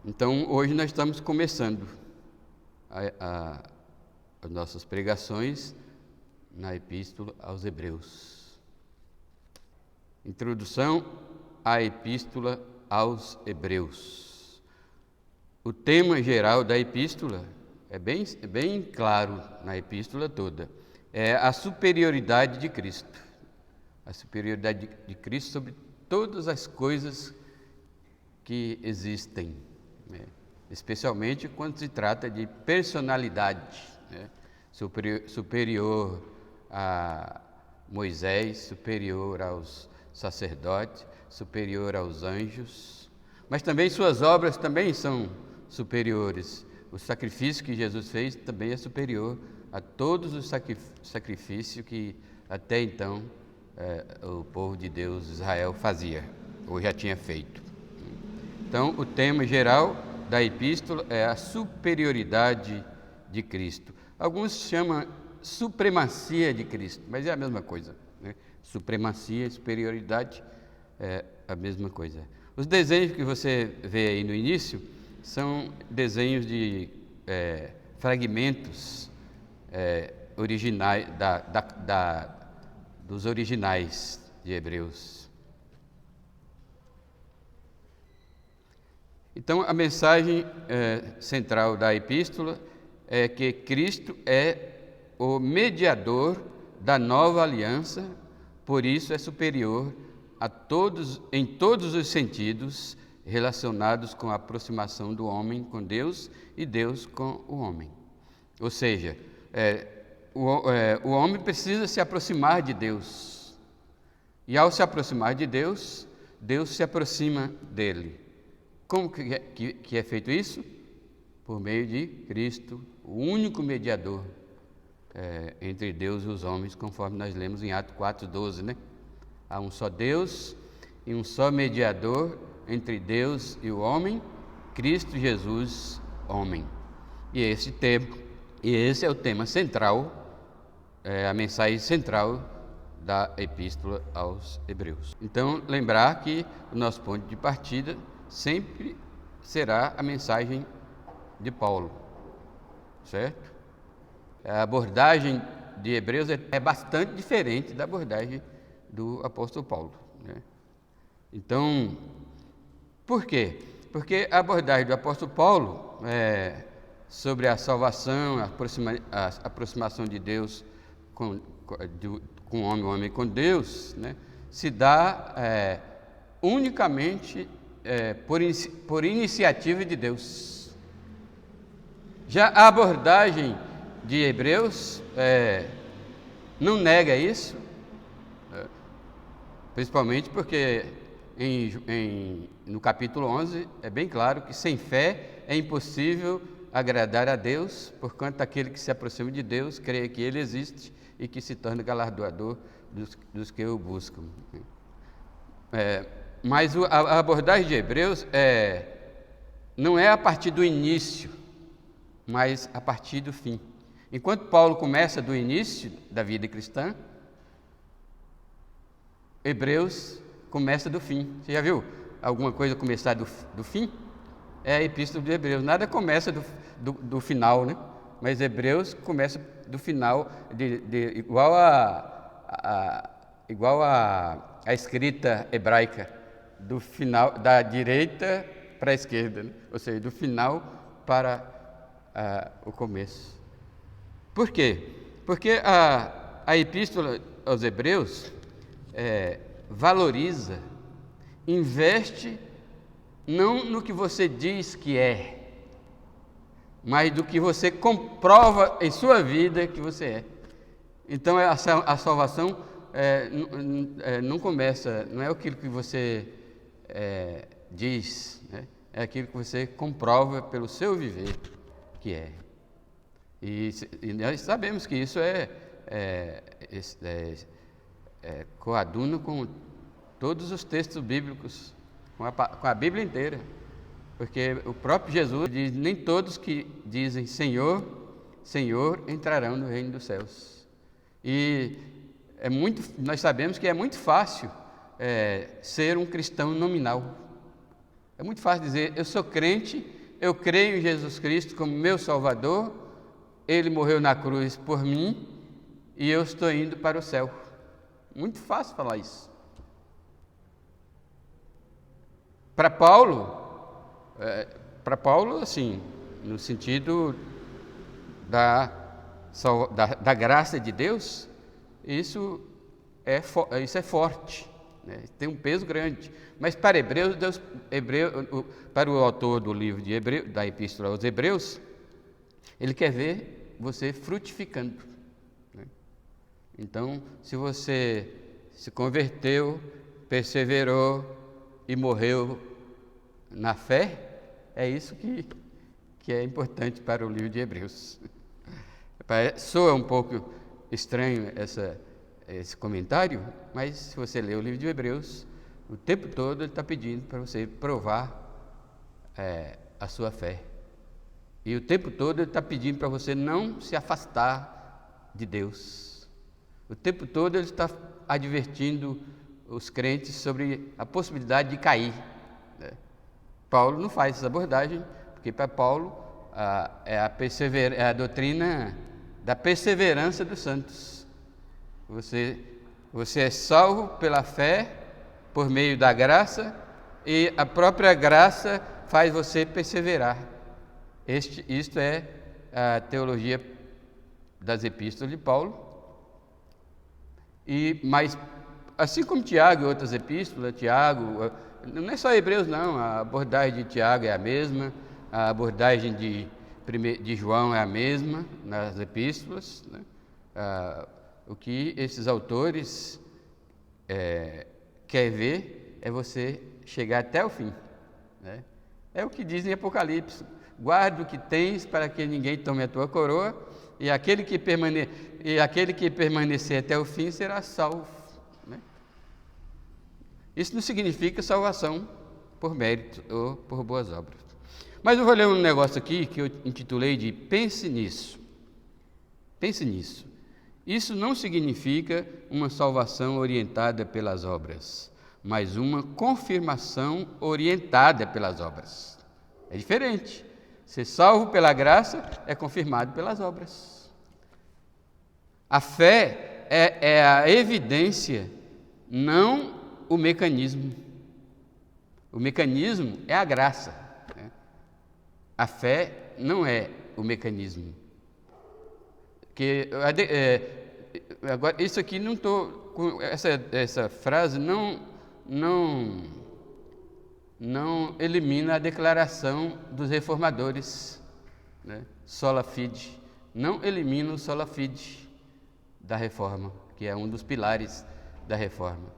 Então, hoje nós estamos começando as nossas pregações na Epístola aos Hebreus. Introdução à Epístola aos Hebreus. O tema geral da Epístola é bem claro na Epístola toda. É a superioridade de Cristo. A superioridade de Cristo sobre todas as coisas que existem, né? Especialmente quando se trata de personalidade, né? Superior a Moisés, superior aos sacerdotes, superior aos anjos, mas também suas obras também são superiores. O sacrifício que Jesus fez também é superior a todos os sacrifícios que até então o povo de Deus, Israel, fazia, ou já tinha feito. Então, o tema geral da epístola é a superioridade de Cristo. Alguns chamam supremacia de Cristo, mas é a mesma coisa, né? Supremacia e superioridade é a mesma coisa. Os desenhos que você vê aí no início são desenhos de fragmentos originais dos originais de Hebreus. Então, a mensagem central da epístola é que Cristo é o mediador da nova aliança, por isso é superior a todos, em todos os sentidos relacionados com a aproximação do homem com Deus e Deus com o homem. Ou seja, o homem precisa se aproximar de Deus, e ao se aproximar de Deus, Deus se aproxima dele. Como que é feito isso? Por meio de Cristo, o único mediador entre Deus e os homens, conforme nós lemos em Atos 4:12, né? Há um só Deus e um só mediador entre Deus e o homem, Cristo Jesus, homem. E esse é o tema central, a mensagem central da Epístola aos Hebreus. Então, lembrar que o nosso ponto de partida sempre será a mensagem de Paulo, certo? A abordagem de Hebreus é bastante diferente da abordagem do apóstolo Paulo, né? Então, por quê? Porque a abordagem do apóstolo Paulo sobre a salvação, a aproximação de Deus com o homem com Deus, né, se dá unicamente por iniciativa de Deus. Já a abordagem de Hebreus não nega isso, principalmente porque no capítulo 11 é bem claro que sem fé é impossível agradar a Deus, porquanto aquele que se aproxima de Deus crê que Ele existe e que se torna galardoador dos que o buscam. Mas a abordagem de Hebreus não é a partir do início, mas a partir do fim. Enquanto Paulo começa do início da vida cristã, Hebreus começa do fim. Você já viu alguma coisa começar do fim? É a epístola de Hebreus. Nada começa do final, né? Mas Hebreus começa do final, igual a escrita hebraica, do final da direita para a esquerda, né? Ou seja, do final para o começo. Por quê? Porque a epístola aos Hebreus valoriza, investe não no que você diz que é, mas do que você comprova em sua vida que você é. Então a salvação não começa, não é aquilo que você diz, né? É aquilo que você comprova pelo seu viver que é. E nós sabemos que isso coaduna com todos os textos bíblicos, com a Bíblia inteira, porque o próprio Jesus diz: nem todos que dizem Senhor, Senhor entrarão no reino dos céus. E nós sabemos que é muito fácil ser um cristão nominal. É muito fácil dizer: eu sou crente eu creio em Jesus Cristo como meu Salvador, Ele morreu na cruz por mim e eu estou indo para o céu. Muito fácil falar isso. Para Paulo, assim, no sentido da graça de Deus, isso é forte, né? Tem um peso grande. Mas para para o autor do livro da Epístola aos Hebreus, ele quer ver você frutificando, né? Então, se você se converteu, perseverou e morreu na fé, é isso que é importante para o livro de Hebreus. Soa um pouco estranho esse comentário, mas se você ler o livro de Hebreus, o tempo todo ele está pedindo para você provar a sua fé. E o tempo todo ele está pedindo para você não se afastar de Deus. O tempo todo ele está advertindo os crentes sobre a possibilidade de cair, né? Paulo não faz essa abordagem, porque para Paulo é a doutrina da perseverança dos santos. Você é salvo pela fé, por meio da graça, e a própria graça faz você perseverar. Isto é a teologia das epístolas de Paulo. Mas, assim como Tiago e outras epístolas, não é só Hebreus não, a abordagem de Tiago é a mesma, a abordagem de João é a mesma nas epístolas, né? O que esses autores querem ver é você chegar até o fim, né? É o que diz em Apocalipse: guarda o que tens para que ninguém tome a tua coroa, e aquele que permanecer até o fim será salvo, né? Isso não significa salvação por mérito ou por boas obras. Mas eu vou ler um negócio aqui que eu intitulei de Pense nisso. Pense nisso. Isso não significa uma salvação orientada pelas obras, mas uma confirmação orientada pelas obras. É diferente. Ser salvo pela graça é confirmado pelas obras. A fé é a evidência, não o mecanismo. O mecanismo é a graça, né? A fé não é o mecanismo. Agora, isso aqui não estou... Essa frase não elimina a declaração dos reformadores, né? Sola fide. Não elimina o sola fide da reforma, que é um dos pilares da reforma.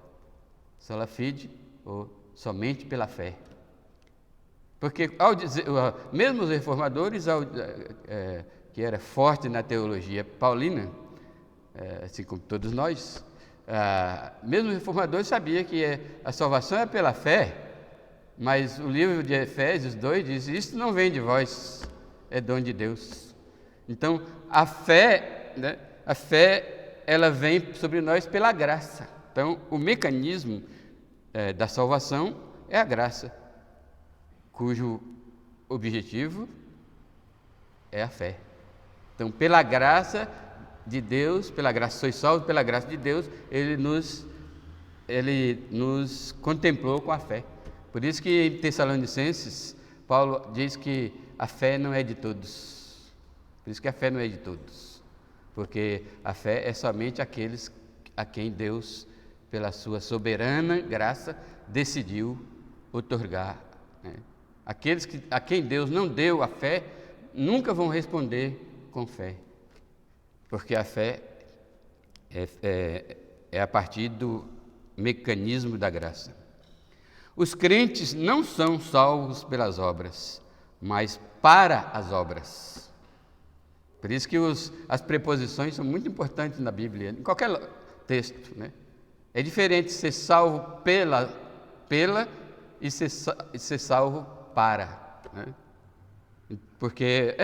Sola fide, ou somente pela fé. Porque, ao dizer, mesmo os reformadores, que era forte na teologia paulina, assim como todos nós, mesmo os reformadores sabiam que a salvação é pela fé, mas o livro de Efésios 2 diz: isso não vem de vós, é dom de Deus. Então, a fé, né, ela vem sobre nós pela graça. Então, o mecanismo da salvação é a graça, cujo objetivo é a fé. Então, pela graça de Deus, sois salvos pela graça de Deus, Ele nos contemplou com a fé. Por isso que em Tessalonicenses, Paulo diz que a fé não é de todos. Por isso que a fé não é de todos. Porque a fé é somente aqueles a quem Deus, pela sua soberana graça, decidiu outorgar, né? Aqueles a quem Deus não deu a fé, nunca vão responder com fé. Porque a fé é a partir do mecanismo da graça. Os crentes não são salvos pelas obras, mas para as obras. Por isso que as preposições são muito importantes na Bíblia, em qualquer texto, né? É diferente ser salvo pela e ser salvo para, né? Porque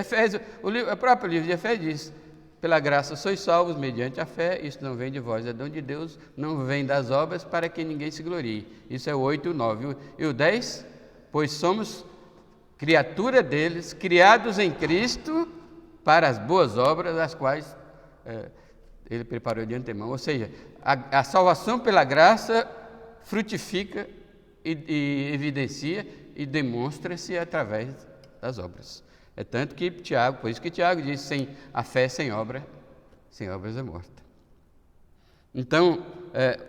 o próprio livro de Efésios diz: pela graça sois salvos mediante a fé, isso não vem de vós, é dom de Deus, não vem das obras para que ninguém se glorie. Isso é o 8 e o 9. E o 10, pois somos criatura deles, criados em Cristo para as boas obras, as quais Ele preparou de antemão. Ou seja, a salvação pela graça frutifica e evidencia e demonstra-se através das obras. É tanto que Tiago, por isso que Tiago diz, sem a fé sem obras é morta. Então,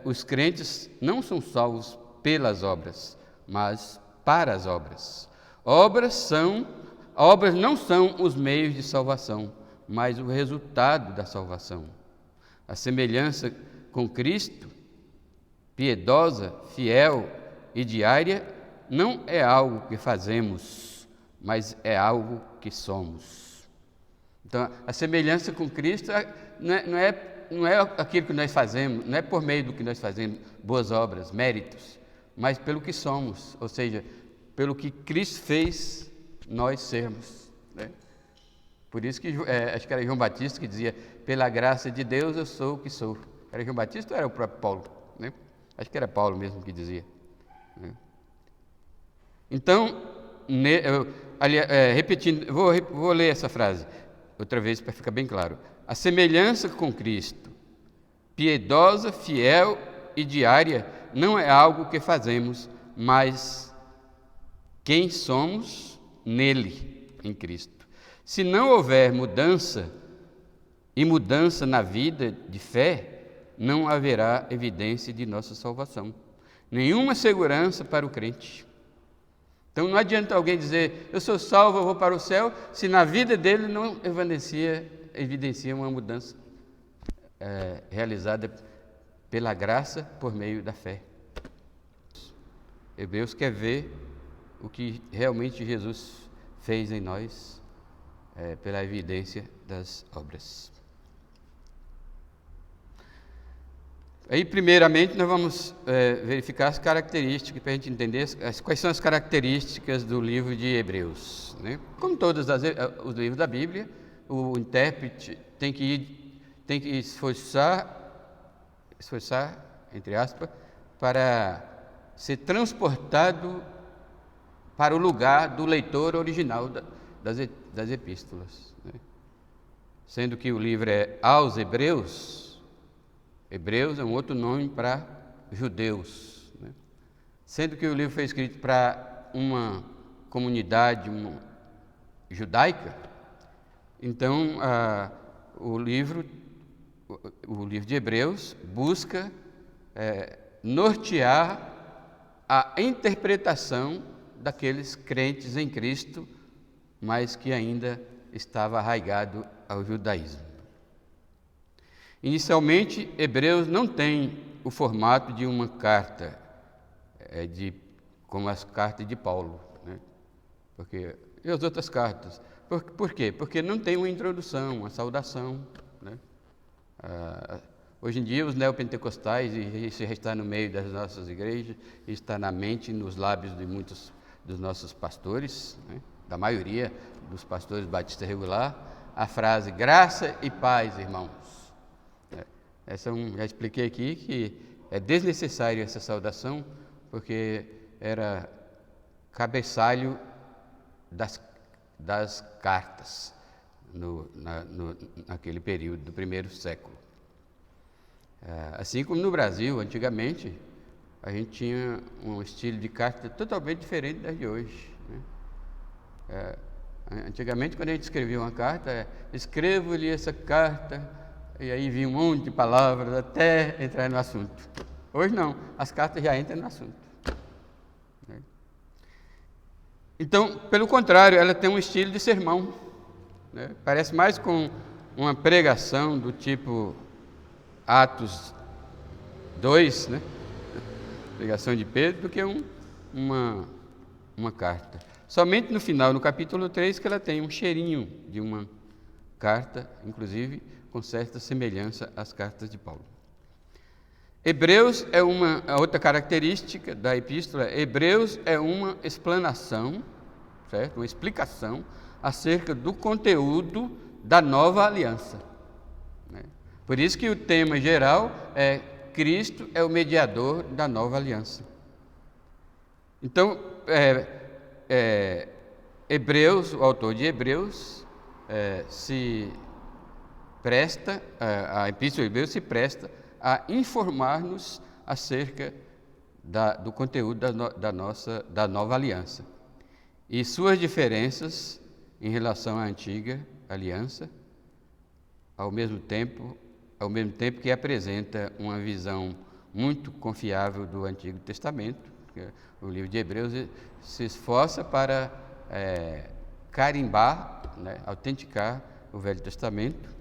os crentes não são salvos pelas obras, mas para as obras. Obras não são os meios de salvação, mas o resultado da salvação. A semelhança com Cristo, piedosa, fiel e diária, não é algo que fazemos, mas é algo que somos. Então, a semelhança com Cristo não é aquilo que nós fazemos, não é por meio do que nós fazemos, boas obras, méritos, mas pelo que somos, ou seja, pelo que Cristo fez nós sermos, né? Por isso que, acho que era João Batista que dizia, pela graça de Deus eu sou o que sou. Era João Batista ou era o próprio Paulo? Né? Acho que era Paulo mesmo que dizia. Né? Então, repetindo, vou ler essa frase outra vez para ficar bem claro. A semelhança com Cristo, piedosa, fiel e diária, não é algo que fazemos, mas quem somos nele, em Cristo. Se não houver mudança na vida de fé, não haverá evidência de nossa salvação. Nenhuma segurança para o crente. Então não adianta alguém dizer, eu sou salvo, eu vou para o céu, se na vida dele não evidencia uma mudança realizada pela graça por meio da fé. Hebreus quer ver o que realmente Jesus fez em nós, pela evidência das obras. Aí, primeiramente, nós vamos verificar as características, para a gente entender quais são as características do livro de Hebreus. Né? Como todos os livros da Bíblia, o intérprete tem que esforçar, entre aspas, para ser transportado para o lugar do leitor original das epístolas. Né? Sendo que o livro é aos Hebreus, Hebreus é um outro nome para judeus. Né? Sendo que o livro foi escrito para uma comunidade judaica, então o livro de Hebreus busca nortear a interpretação daqueles crentes em Cristo, mas que ainda estava arraigado ao judaísmo. Inicialmente, Hebreus não tem o formato de uma carta, como as cartas de Paulo, né? E as outras cartas? Por quê? Porque não tem uma introdução, uma saudação, né? Hoje em dia, os neopentecostais, e isso já está no meio das nossas igrejas, está na mente e nos lábios de muitos dos nossos pastores, né? Da maioria dos pastores batistas regular, a frase graça e paz, irmãos. Já expliquei aqui que é desnecessário essa saudação, porque era cabeçalho das cartas naquele período do primeiro século. Assim como no Brasil, antigamente, a gente tinha um estilo de carta totalmente diferente das de hoje. Né? Antigamente, quando a gente escrevia uma carta, escrevo-lhe essa carta, e aí vinha um monte de palavras até entrar no assunto. Hoje não, as cartas já entram no assunto. Né? Então, pelo contrário, ela tem um estilo de sermão. Né? Parece mais com uma pregação do tipo Atos 2, né? Pregação de Pedro, do que uma carta. Somente no final, no capítulo 3, que ela tem um cheirinho de uma carta, inclusive com certa semelhança às cartas de Paulo. Hebreus a outra característica da epístola, Hebreus é uma explanação, certo? Uma explicação acerca do conteúdo da nova aliança. Né? Por isso que o tema geral é Cristo é o mediador da nova aliança. Então, Hebreus, o autor de Hebreus, se presta, a Epístola de Hebreus se presta a informar-nos acerca do conteúdo da nova aliança e suas diferenças em relação à antiga aliança, ao mesmo tempo que apresenta uma visão muito confiável do Antigo Testamento. O livro de Hebreus se esforça para carimbar, autenticar o Velho Testamento,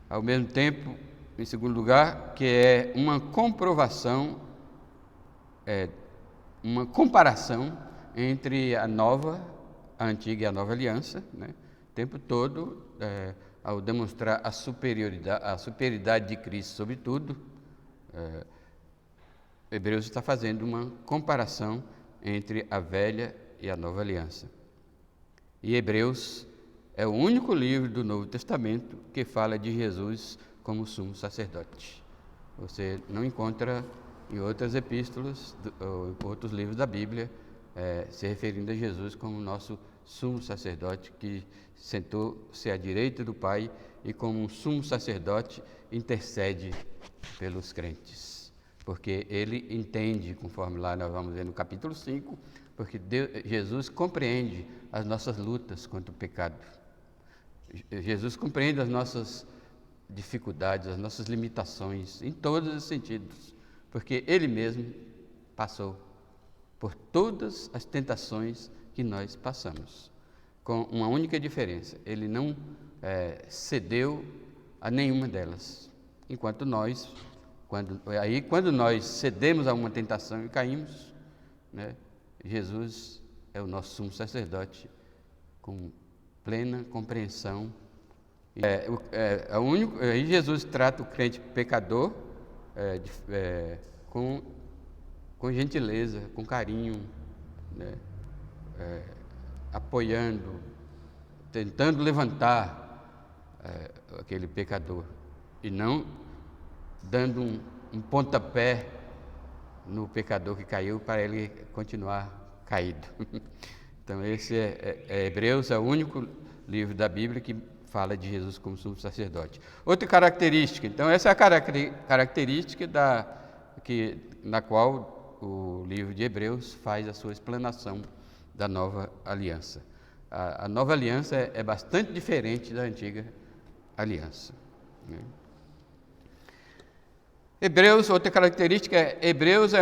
ao mesmo tempo, em segundo lugar, que é uma comprovação, uma comparação entre a antiga e a nova aliança, o tempo todo, ao demonstrar a superioridade de Cristo sobre tudo. Hebreus está fazendo uma comparação entre a velha e a nova aliança. E Hebreus é o único livro do Novo Testamento que fala de Jesus como sumo sacerdote. Você não encontra em outras epístolas, ou outros livros da Bíblia, se referindo a Jesus como nosso sumo sacerdote, que sentou-se à direita do Pai e como um sumo sacerdote intercede pelos crentes. Porque ele entende, conforme lá nós vamos ver no capítulo 5, porque Jesus compreende as nossas lutas contra o pecado. Jesus compreende as nossas dificuldades, as nossas limitações, em todos os sentidos, porque ele mesmo passou por todas as tentações que nós passamos, com uma única diferença: ele não cedeu a nenhuma delas, enquanto nós, quando nós cedemos a uma tentação e caímos, Jesus é o nosso sumo sacerdote com plena compreensão. Aí Jesus trata o crente pecador com gentileza, com carinho, apoiando, tentando levantar aquele pecador, e não dando um pontapé no pecador que caiu para ele continuar caído. Então esse Hebreus é o único livro da Bíblia que fala de Jesus como sumo sacerdote. Outra característica, então essa é a característica na qual o livro de Hebreus faz a sua explanação da nova aliança. A nova aliança é bastante diferente da antiga aliança. Hebreus, outra característica Hebreus é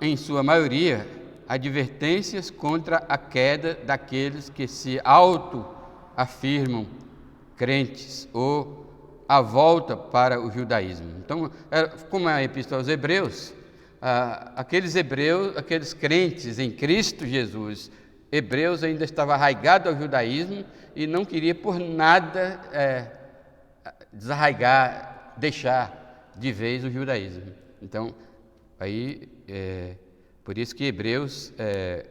em sua maioria, advertências contra a queda daqueles que se auto-afirmam crentes ou a volta para o judaísmo. Então, como é a Epístola aos Hebreus, aqueles crentes em Cristo Jesus, Hebreus ainda estava arraigado ao judaísmo e não queria por nada desarraigar, deixar de vez o judaísmo. Então, aí por isso que Hebreus é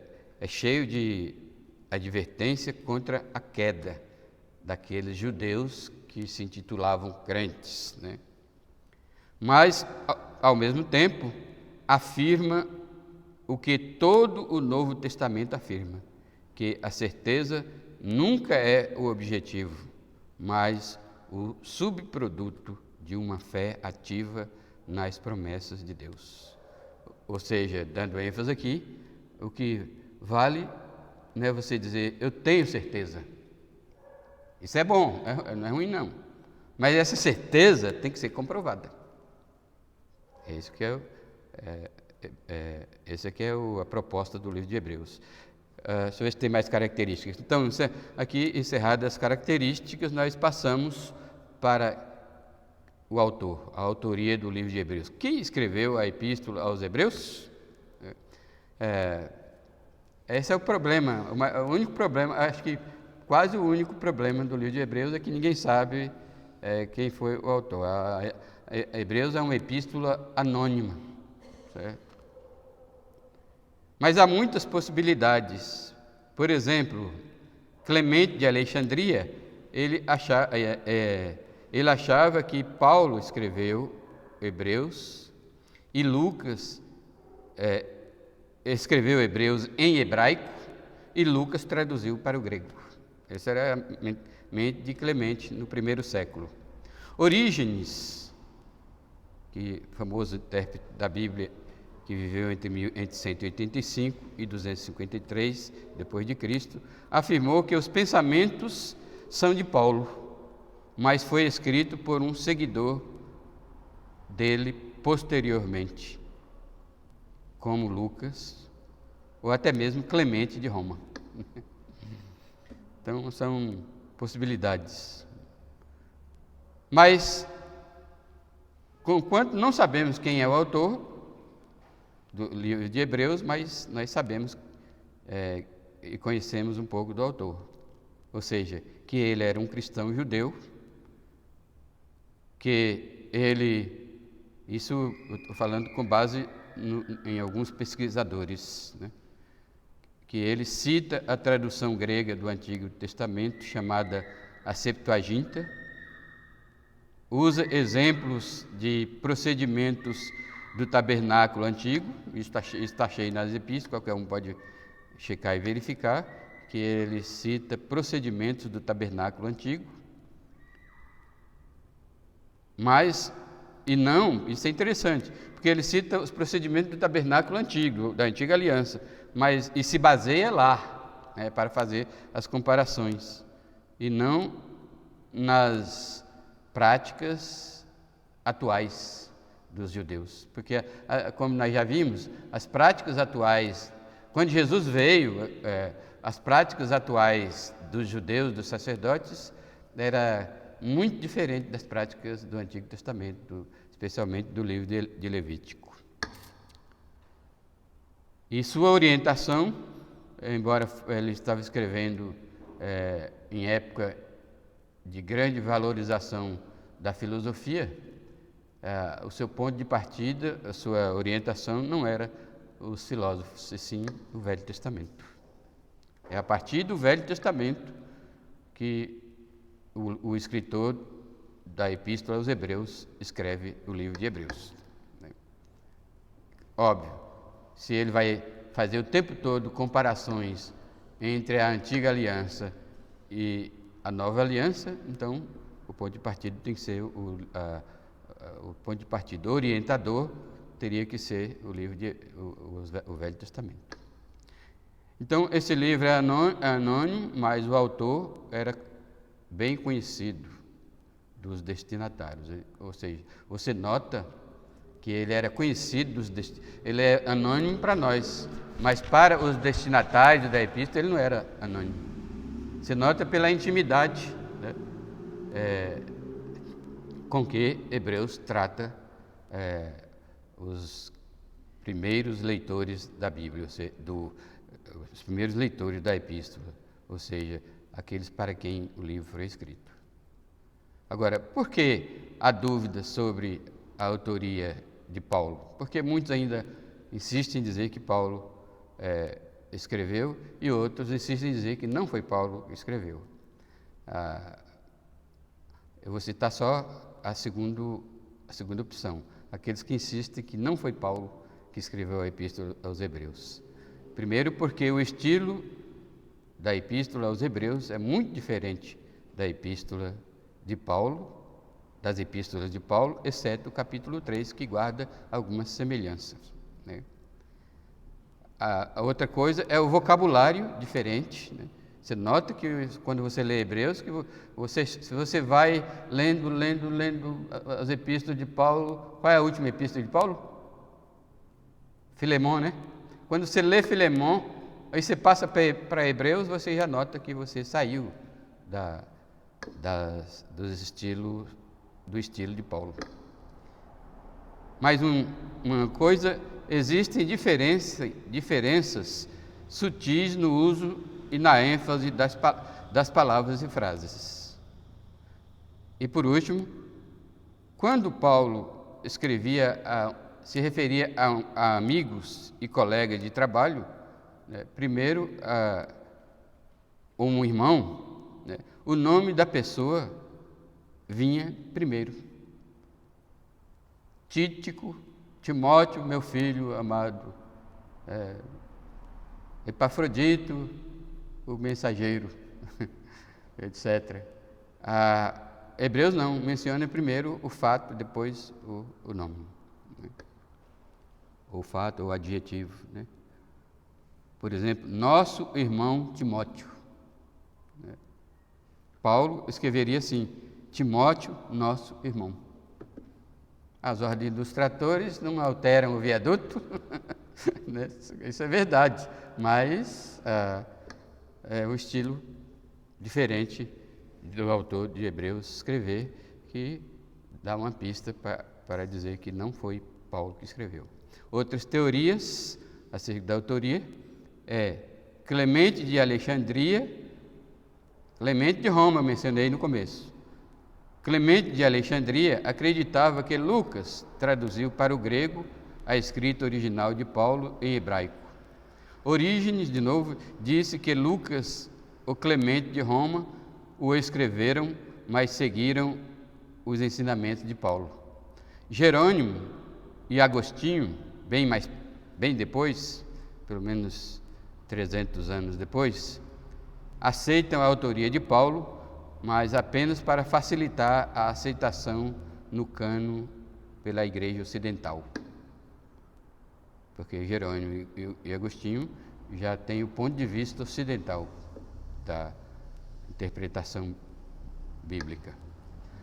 cheio de advertência contra a queda daqueles judeus que se intitulavam crentes, Mas, ao mesmo tempo, afirma o que todo o Novo Testamento afirma, que a certeza nunca é o objetivo, mas o subproduto de uma fé ativa nas promessas de Deus. Ou seja, dando ênfase aqui, o que vale não é você dizer, eu tenho certeza. Isso é bom, não é ruim não. Mas essa certeza tem que ser comprovada. Essa aqui é a proposta do livro de Hebreus. Deixa eu ver se tem mais características. Então, aqui encerradas as características, nós passamos para o autor, a autoria do livro de Hebreus. Quem escreveu a Epístola aos Hebreus? Esse é o problema, o único problema, acho que quase o único problema do livro de Hebreus é que ninguém sabe quem foi o autor. Hebreus é uma epístola anônima, certo? Mas há muitas possibilidades. Por exemplo, Clemente de Alexandria, ele achava que Paulo escreveu Hebreus e Lucas escreveu Hebreus em hebraico e Lucas traduziu para o grego. Essa era a mente de Clemente no primeiro século. Orígenes, que famoso intérprete da Bíblia, que viveu entre 185 e 253 depois de Cristo, afirmou que os pensamentos são de Paulo, mas foi escrito por um seguidor dele posteriormente, como Lucas, ou até mesmo Clemente de Roma. Então, são possibilidades. Mas, conquanto não sabemos quem é o autor do livro de Hebreus, mas nós sabemos e conhecemos um pouco do autor. Ou seja, que ele era um cristão judeu, que ele, isso eu estou falando com base em alguns pesquisadores, né? Que ele cita a tradução grega do Antigo Testamento, chamada a Septuaginta, usa exemplos de procedimentos do tabernáculo antigo, isso está cheio nas epístolas, qualquer um pode checar e verificar, que ele cita procedimentos do tabernáculo antigo, mas, isso é interessante, porque ele cita os procedimentos do tabernáculo antigo, da antiga aliança, e se baseia lá, né, para fazer as comparações, e não nas práticas atuais dos judeus. Porque, como nós já vimos, as práticas atuais, quando Jesus veio, as práticas atuais dos judeus, dos sacerdotes, era muito diferente das práticas do Antigo Testamento, especialmente do livro de Levítico. E sua orientação, embora ele estava escrevendo em época de grande valorização da filosofia, o seu ponto de partida, a sua orientação não era os filósofos, e sim o Velho Testamento. É a partir do Velho Testamento que o escritor da Epístola aos Hebreus escreve o livro de Hebreus. Óbvio, se ele vai fazer o tempo todo comparações entre a antiga aliança e a nova aliança, então o ponto de partida tem que ser o ponto de partida orientador, teria que ser o livro o Velho Testamento. Então, esse livro é anônimo, mas o autor era bem conhecido dos destinatários, ou seja, você nota que ele era conhecido ele é anônimo para nós, mas para os destinatários da epístola ele não era anônimo. Você nota pela intimidade, né, com que Hebreus trata os primeiros leitores da Bíblia, os primeiros leitores da epístola, ou seja, aqueles para quem o livro foi escrito. Agora, por que há dúvida sobre a autoria de Paulo? Porque muitos ainda insistem em dizer que Paulo escreveu e outros insistem em dizer que não foi Paulo que escreveu. Eu vou citar só a segunda opção, aqueles que insistem que não foi Paulo que escreveu a Epístola aos Hebreus. Primeiro, porque o estilo da Epístola aos Hebreus é muito diferente da Epístola de Paulo, das Epístolas de Paulo, exceto o capítulo 3, que guarda algumas semelhanças, né? A outra coisa é o vocabulário diferente, né? Você nota que quando você lê Hebreus, se você vai lendo as epístolas de Paulo, qual é a última epístola de Paulo? Filemão, né? Quando você lê Filemão, aí você passa para Hebreus, você já nota que você saiu do estilo de Paulo. Mais uma coisa, existem diferenças sutis no uso e na ênfase das palavras e frases. E por último, quando Paulo se referia a amigos e colegas de trabalho, né, primeiro um irmão, né, o nome da pessoa vinha primeiro. Títico, Timóteo, meu filho amado, Epafrodito, o mensageiro, etc. Hebreus não, menciona primeiro o fato, depois o nome. Né? O fato, o adjetivo. Né? Por exemplo, nosso irmão Timóteo. Né? Paulo escreveria assim, Timóteo, nosso irmão. As ordens dos tratores não alteram o viaduto, né? Isso é verdade, mas é o estilo diferente do autor de Hebreus escrever, que dá uma pista para dizer que não foi Paulo que escreveu. Outras teorias acerca da autoria é Clemente de Alexandria, Clemente de Roma, mencionei no começo. Clemente de Alexandria acreditava que Lucas traduziu para o grego a escrita original de Paulo em hebraico. Orígenes, de novo, disse que Lucas, o Clemente de Roma, o escreveram, mas seguiram os ensinamentos de Paulo. Jerônimo e Agostinho, bem depois, pelo menos 300 anos depois, aceitam a autoria de Paulo, mas apenas para facilitar a aceitação no cânon pela Igreja Ocidental. Porque Jerônimo e Agostinho já têm o ponto de vista ocidental da interpretação bíblica.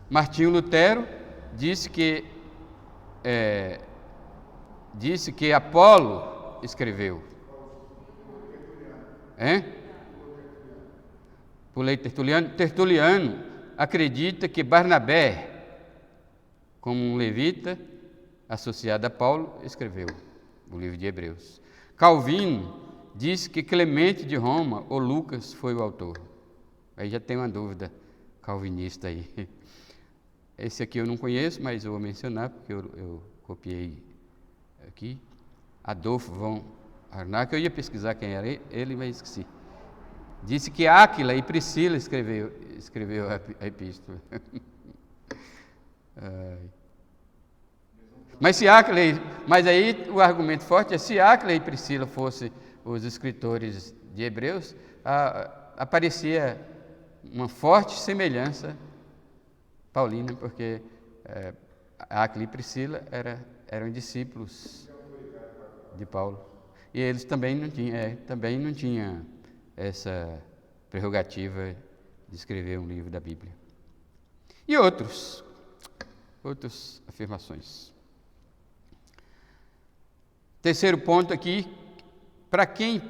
Martinho Lutero disse que Apolo escreveu. Pulei Tertuliano. Tertuliano acredita que Barnabé, como um levita associado a Paulo, escreveu o livro de Hebreus. Calvino disse que Clemente de Roma ou Lucas foi o autor. Aí já tem uma dúvida calvinista aí. Esse aqui eu não conheço, mas eu vou mencionar porque eu copiei aqui. Adolfo von Harnack, eu ia pesquisar quem era ele, mas esqueci. Disse que Áquila e Priscila escreveu a epístola. Mas aí o argumento forte é se Áquila e Priscila fossem os escritores de Hebreus, aparecia uma forte semelhança paulina, porque Áquila e Priscila eram discípulos de Paulo. E eles também não tinham essa prerrogativa de escrever um livro da Bíblia. E outras afirmações. Terceiro ponto aqui, para quem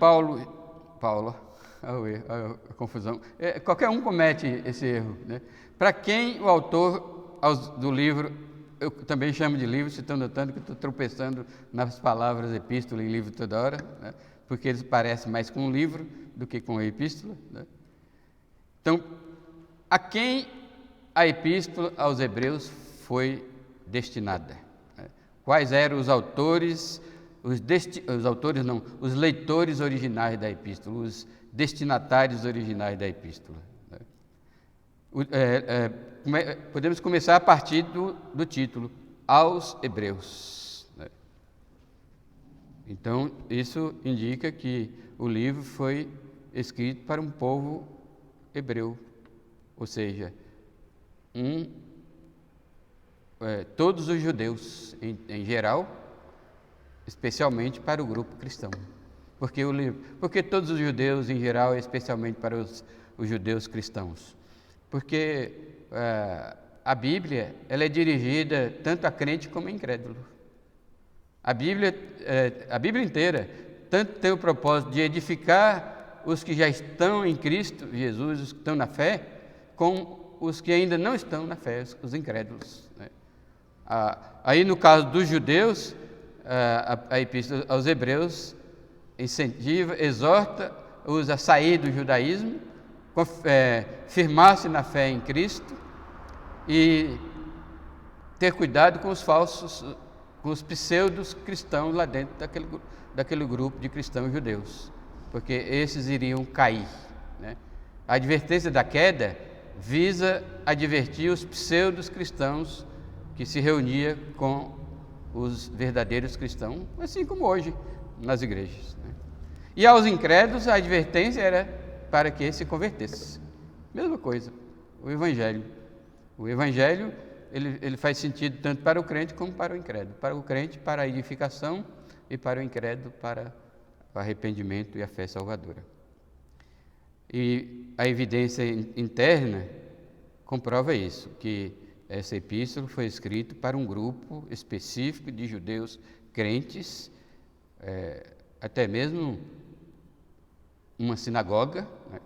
a confusão, qualquer um comete esse erro, né? Para quem o autor do livro, eu também chamo de livro, vocês estão notando que eu estou tropeçando nas palavras epístola e livro toda hora, né? Porque eles parecem mais com um livro do que com a epístola, né? Então, a quem a epístola aos Hebreus foi destinada? Né? Quais eram os autores, os leitores originais da epístola, os destinatários originais da epístola? Né? Podemos começar a partir do título, aos Hebreus. Né? Então, isso indica que o livro foi escrito para um povo hebreu, ou seja, todos os judeus em geral, especialmente para o grupo cristão. Porque todos os judeus em geral, especialmente para os judeus cristãos? Porque a Bíblia ela é dirigida tanto a crente como a incrédulo. A Bíblia inteira tanto tem o propósito de edificar os que já estão em Cristo Jesus, os que estão na fé, como os que ainda não estão na fé, os incrédulos. Né? Aí no caso dos judeus, a epístola aos Hebreus incentiva, exorta-os a sair do judaísmo, firmar-se na fé em Cristo e ter cuidado com os falsos, com os pseudos cristãos lá dentro daquele grupo de cristãos judeus, porque esses iriam cair. Né? A advertência da queda visa advertir os pseudos cristãos que se reunia com os verdadeiros cristãos, assim como hoje nas igrejas. Né? E aos incrédulos a advertência era para que se convertesse. Mesma coisa, o Evangelho. O Evangelho, ele faz sentido tanto para o crente como para o incrédulo. Para o crente, para a edificação, e para o incrédulo, para o arrependimento e a fé salvadora. E a evidência interna comprova isso, que essa epístola foi escrita para um grupo específico de judeus crentes, até mesmo uma sinagoga, né,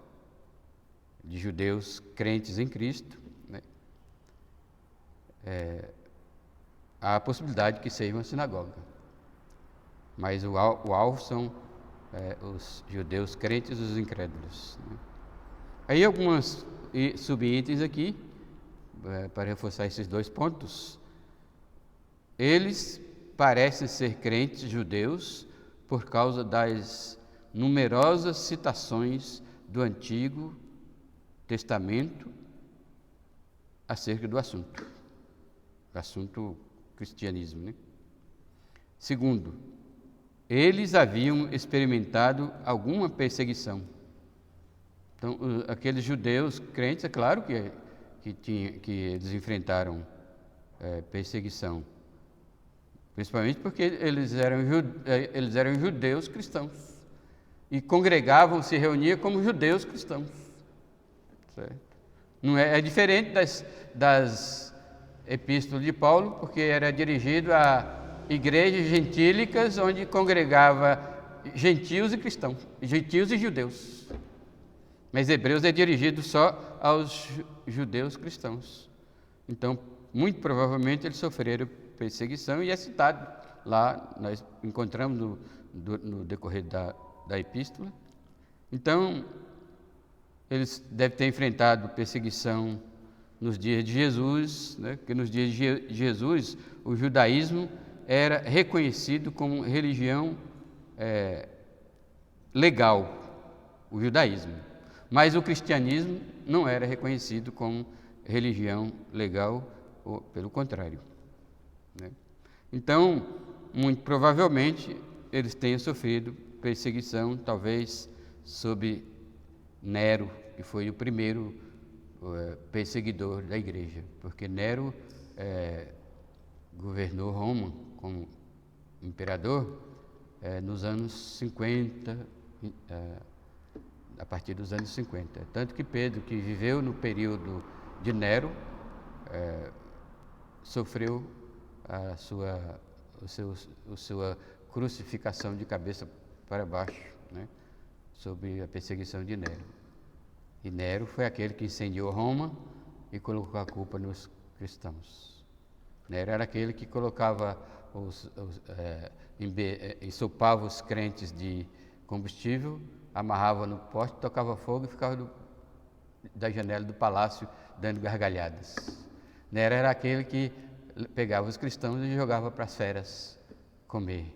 de judeus crentes em Cristo, né. Há a possibilidade que seja uma sinagoga, mas o alvo são os judeus crentes e os incrédulos, né. Aí alguns subitens aqui, para reforçar esses 2 pontos. Eles parecem ser crentes judeus por causa das numerosas citações do Antigo Testamento acerca do assunto cristianismo, né? Segundo, eles haviam experimentado alguma perseguição. Então, aqueles judeus crentes, é claro que eles enfrentaram perseguição, principalmente porque eles eram judeus cristãos e congregavam, se reuniam como judeus cristãos, certo? Não é diferente das epístolas de Paulo, porque era dirigido a igrejas gentílicas onde congregava gentios e cristãos, gentios e judeus. Mas Hebreus é dirigido só aos judeus cristãos. Então, muito provavelmente, eles sofreram perseguição, e é citado lá, nós encontramos no decorrer da epístola. Então, eles devem ter enfrentado perseguição nos dias de Jesus, né? Porque nos dias de Jesus, o judaísmo era reconhecido como religião legal, o judaísmo. Mas o cristianismo não era reconhecido como religião legal, ou pelo contrário, né? Então, muito provavelmente, eles tenham sofrido perseguição, talvez sob Nero, que foi o primeiro perseguidor da igreja, porque Nero governou Roma como imperador nos anos 50, a partir dos anos 50. Tanto que Pedro, que viveu no período de Nero, sofreu a sua crucificação de cabeça para baixo, né, sob a perseguição de Nero. E Nero foi aquele que incendiou Roma e colocou a culpa nos cristãos. Nero era aquele que colocava ensopava os crentes de combustível, amarrava no poste, tocava fogo e ficava da janela do palácio dando gargalhadas. Nero era aquele que pegava os cristãos e jogava para as feras comerem.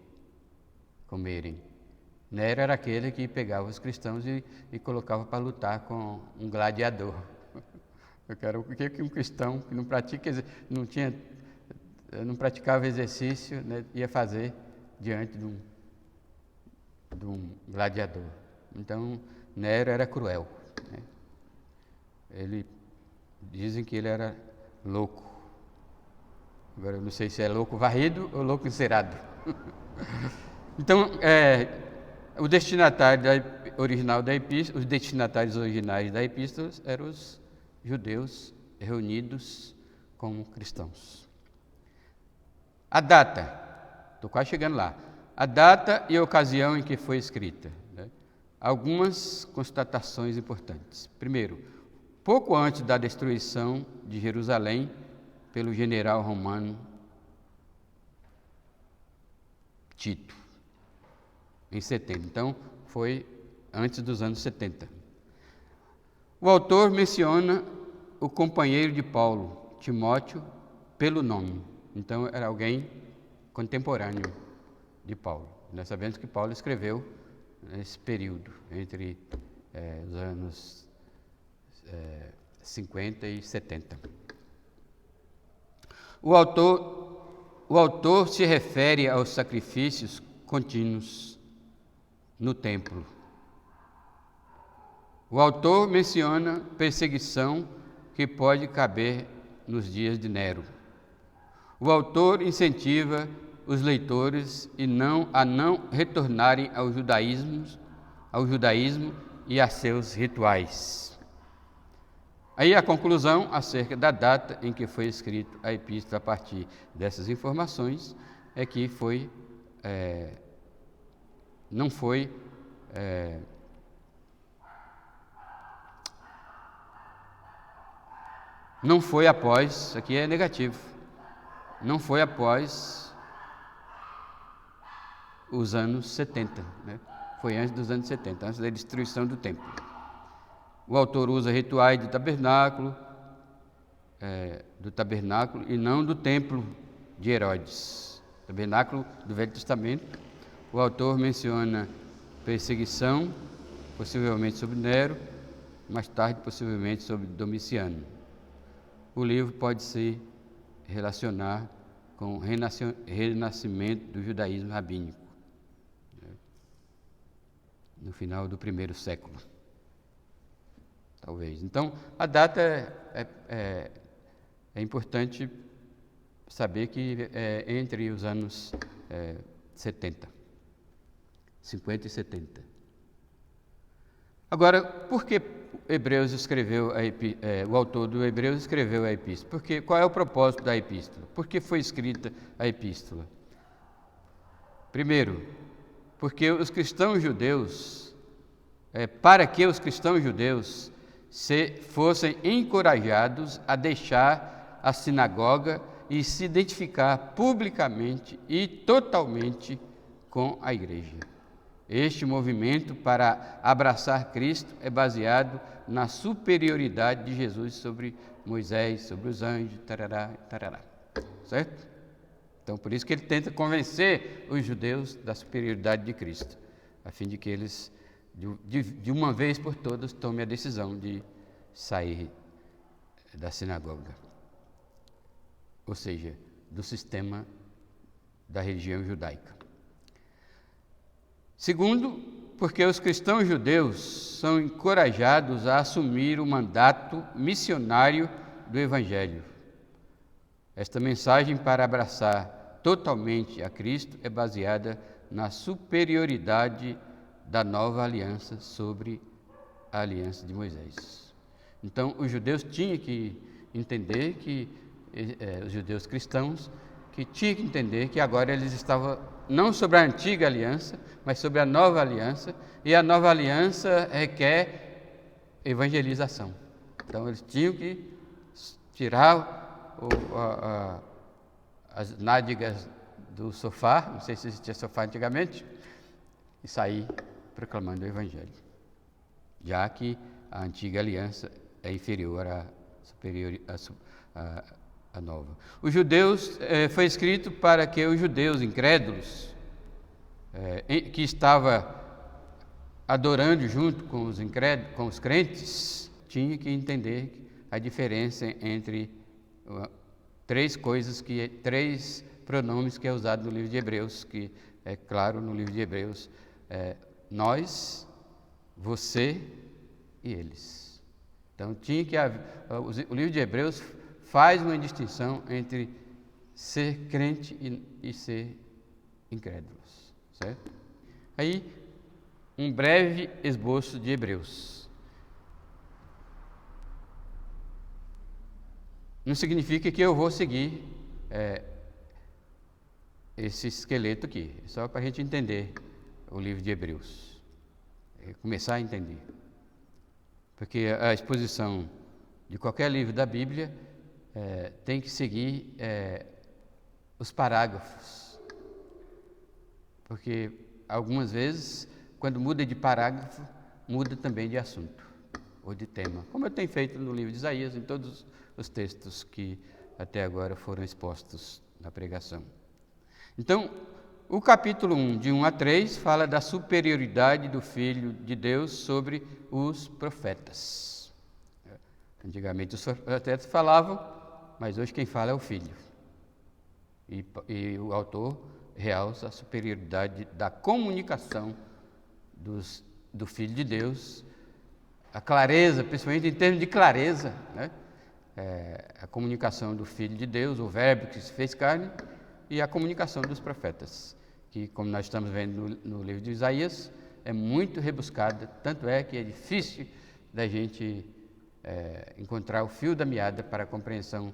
Nero era aquele que pegava os cristãos e colocava para lutar com um gladiador. Eu quero o que um cristão que não praticava exercício, né, ia fazer diante de um gladiador. Então, Nero era cruel, né? Dizem que ele era louco. Agora, eu não sei se é louco varrido ou louco encerado. Então, os destinatários originais da epístola eram os judeus reunidos como cristãos. A data, estou quase chegando lá. A data e a ocasião em que foi escrita, né? Algumas constatações importantes. Primeiro, pouco antes da destruição de Jerusalém pelo general romano Tito, em 70. Então, foi antes dos anos 70. O autor menciona o companheiro de Paulo, Timóteo, pelo nome. Então, era alguém contemporâneo de Paulo. Nós sabemos que Paulo escreveu nesse período, entre os anos 50 e 70. O autor se refere aos sacrifícios contínuos no templo. O autor menciona perseguição que pode caber nos dias de Nero. O autor incentiva os leitores a não retornarem ao judaísmo e a seus rituais. Aí a conclusão acerca da data em que foi escrita a epístola a partir dessas informações é que não foi após, aqui é negativo, não foi após os anos 70, né? Foi antes dos anos 70, antes da destruição do templo. O autor usa rituais do tabernáculo e não do templo de Herodes, tabernáculo do Velho Testamento. O autor menciona perseguição, possivelmente sobre Nero, mais tarde possivelmente sobre Domiciano. O livro pode se relacionar com o renascimento do judaísmo rabínico, no final do primeiro século, talvez. Então, a data é importante saber que é entre os anos 50 e 70. Agora, por que o autor do Hebreus escreveu a epístola? Qual é o propósito da epístola? Por que foi escrita a epístola? Primeiro, porque os cristãos judeus, para que os cristãos judeus fossem encorajados a deixar a sinagoga e se identificar publicamente e totalmente com a igreja. Este movimento para abraçar Cristo é baseado na superioridade de Jesus sobre Moisés, sobre os anjos, tarará, certo? Então, por isso que ele tenta convencer os judeus da superioridade de Cristo, a fim de que eles, de uma vez por todas, tomem a decisão de sair da sinagoga, ou seja, do sistema da religião judaica. Segundo, porque os cristãos judeus são encorajados a assumir o mandato missionário do Evangelho. Esta mensagem para abraçar totalmente a Cristo é baseada na superioridade da nova aliança sobre a aliança de Moisés. Então, os judeus tinham que entender os judeus cristãos, que tinham que entender que agora eles estavam não sobre a antiga aliança, mas sobre a nova aliança, e a nova aliança requer evangelização. Então, eles tinham que tirar as nádegas do sofá, não sei se existia sofá antigamente, e sair proclamando o Evangelho, já que a antiga aliança é inferior à nova. Os judeus, foi escrito para que os judeus incrédulos, que estavam adorando junto com os crentes, tinham que entender a diferença entre três pronomes que é usado no livro de Hebreus, que é claro no livro de Hebreus, nós, você e eles. Então o livro de Hebreus faz uma distinção entre ser crente e ser incrédulos, certo? Aí, um breve esboço de Hebreus. Não significa que eu vou seguir esse esqueleto aqui, só para a gente entender o livro de Hebreus, começar a entender. Porque a exposição de qualquer livro da Bíblia tem que seguir os parágrafos, porque algumas vezes, quando muda de parágrafo, muda também de assunto ou de tema, como eu tenho feito no livro de Isaías, em todos os textos que até agora foram expostos na pregação. Então, o capítulo 1, de 1 a 3, fala da superioridade do Filho de Deus sobre os profetas. Antigamente os profetas falavam, mas hoje quem fala é o Filho. E o autor realça a superioridade da comunicação do Filho de Deus a clareza, principalmente em termos de clareza, né? A comunicação do Filho de Deus, o Verbo que se fez carne, e a comunicação dos profetas, que, como nós estamos vendo no livro de Isaías, é muito rebuscada, tanto é que é difícil da gente encontrar o fio da meada para a compreensão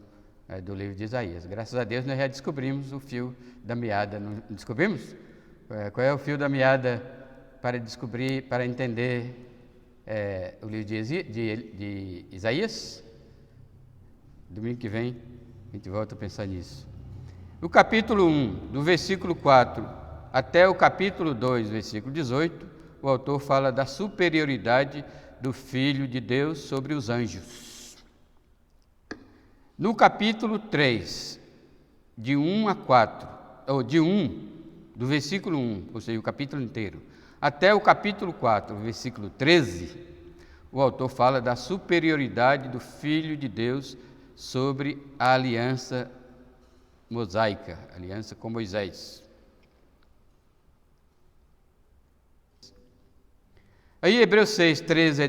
do livro de Isaías. Graças a Deus nós já descobrimos o fio da meada, não descobrimos? Qual é o fio da meada para descobrir, para entender o livro de Isaías? Domingo que vem a gente volta a pensar nisso. O capítulo 1, do versículo 4 até o capítulo 2, versículo 18, o autor fala da superioridade do Filho de Deus sobre os anjos. No capítulo 3, de 1 a 4, ou de 1, do versículo 1, ou seja, o capítulo inteiro, até o capítulo 4, versículo 13, o autor fala da superioridade do Filho de Deus sobre a aliança mosaica, aliança com Moisés. Aí Hebreus 6, 13,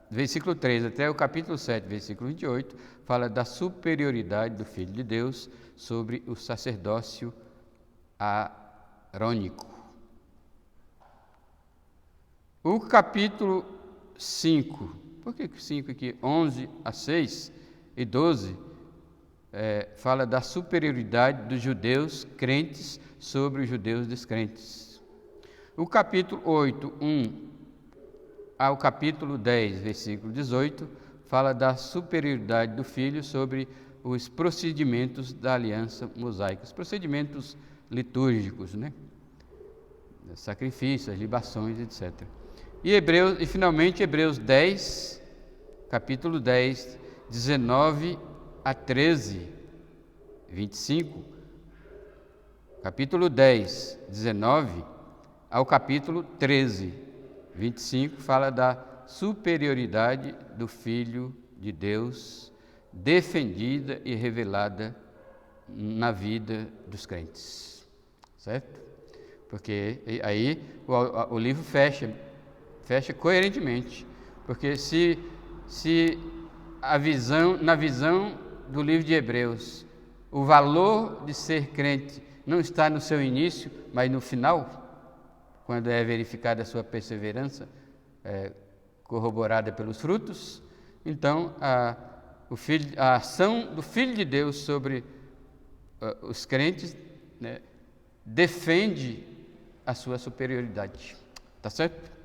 versículo 13 até o capítulo 7, versículo 28, fala da superioridade do Filho de Deus sobre o sacerdócio arônico. O capítulo 5, por que 5 aqui? 11 a 6 e 12, fala da superioridade dos judeus crentes sobre os judeus descrentes. O capítulo 8, 1 ao capítulo 10, versículo 18, fala da superioridade do Filho sobre os procedimentos da aliança mosaica, os procedimentos litúrgicos, né? Sacrifícios, libações, etc. E finalmente Hebreus 10, capítulo 10, 19 a 13, 25. Capítulo 10, 19 ao capítulo 13, 25, fala da superioridade do Filho de Deus, defendida e revelada na vida dos crentes, certo? Porque aí o livro fecha coerentemente, porque se na visão do livro de Hebreus, o valor de ser crente não está no seu início, mas no final, quando é verificada a sua perseverança, corroborada pelos frutos, então a ação do Filho de Deus sobre os crentes, né, defende a sua superioridade. Tá certo?